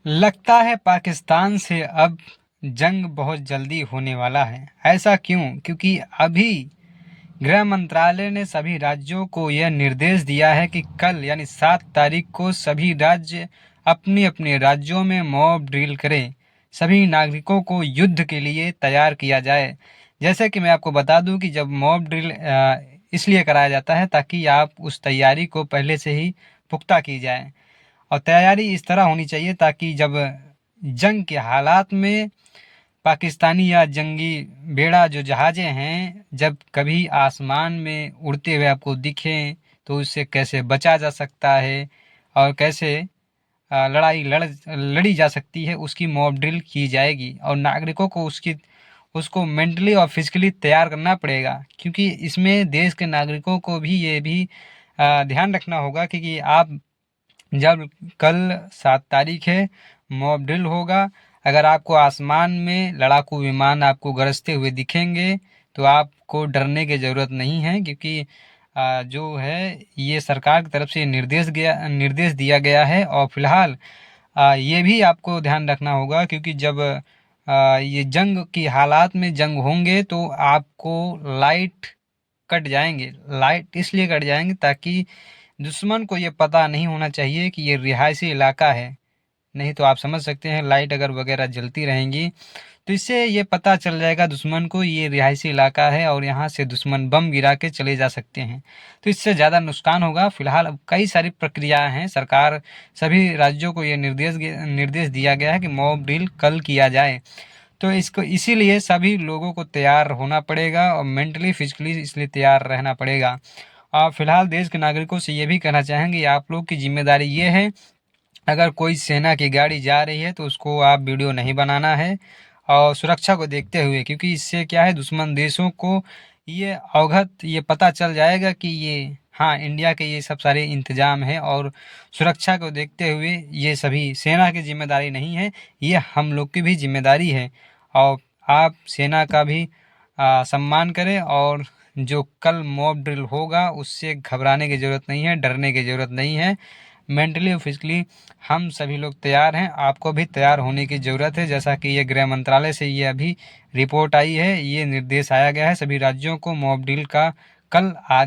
लगता है पाकिस्तान से अब जंग बहुत जल्दी होने वाला है। ऐसा क्यों? क्योंकि अभी गृह मंत्रालय ने सभी राज्यों को यह निर्देश दिया है कि कल यानी 7 तारीख को सभी राज्य अपने अपने राज्यों में मॉब ड्रिल करें। सभी नागरिकों को युद्ध के लिए तैयार किया जाए। जैसे कि मैं आपको बता दूं कि जब मॉब ड्रिल इसलिए कराया जाता है ताकि आप उस तैयारी को पहले से ही पुख्ता की जाए। और तैयारी इस तरह होनी चाहिए ताकि जब जंग के हालात में पाकिस्तानी या जंगी बेड़ा जो जहाज़ें हैं, जब कभी आसमान में उड़ते हुए आपको दिखें, तो उससे कैसे बचा जा सकता है और कैसे लड़ाई लड़ी जा सकती है, उसकी मॉक ड्रिल की जाएगी। और नागरिकों को उसको मेंटली और फिजिकली तैयार करना पड़ेगा, क्योंकि इसमें देश के नागरिकों को भी ये भी ध्यान रखना होगा कि आप जब कल 7 तारीख है, मॉब ड्रिल होगा। अगर आपको आसमान में लड़ाकू विमान आपको गरजते हुए दिखेंगे, तो आपको डरने की ज़रूरत नहीं है, क्योंकि जो है ये सरकार की तरफ से निर्देश दिया गया है। और फिलहाल ये भी आपको ध्यान रखना होगा, क्योंकि जब ये जंग की हालात में जंग होंगे तो आपको लाइट कट जाएंगे। लाइट इसलिए कट जाएंगे ताकि दुश्मन को ये पता नहीं होना चाहिए कि ये रिहायशी इलाका है। नहीं तो आप समझ सकते हैं, लाइट अगर वगैरह जलती रहेंगी तो इससे ये पता चल जाएगा दुश्मन को ये रिहायशी इलाका है और यहाँ से दुश्मन बम गिरा के चले जा सकते हैं। तो इससे ज़्यादा नुकसान होगा। फिलहाल अब कई सारी प्रक्रियाएं हैं। सरकार सभी राज्यों को ये निर्देश दिया गया है कि मॉब ड्रिल कल किया जाए। तो इसको इसीलिए सभी लोगों को तैयार होना पड़ेगा और मेंटली फिजिकली इसलिए तैयार रहना पड़ेगा। फिलहाल देश के नागरिकों से ये भी कहना चाहेंगे, आप लोग की जिम्मेदारी ये है, अगर कोई सेना की गाड़ी जा रही है तो उसको आप वीडियो नहीं बनाना है, और सुरक्षा को देखते हुए, क्योंकि इससे क्या है, दुश्मन देशों को ये पता चल जाएगा कि ये हाँ, इंडिया के ये सब सारे इंतजाम है। और सुरक्षा को देखते हुए ये सभी सेना की जिम्मेदारी नहीं है, ये हम लोग की भी जिम्मेदारी है। और आप सेना का भी सम्मान करें। और जो कल मॉब ड्रिल होगा उससे घबराने की ज़रूरत नहीं है, डरने की ज़रूरत नहीं है। मेंटली और फिजिकली हम सभी लोग तैयार हैं। आपको भी तैयार होने की ज़रूरत है। जैसा कि ये गृह मंत्रालय से ये अभी रिपोर्ट आई है, ये निर्देश आया गया है सभी राज्यों को मॉब ड्रिल का कल आदि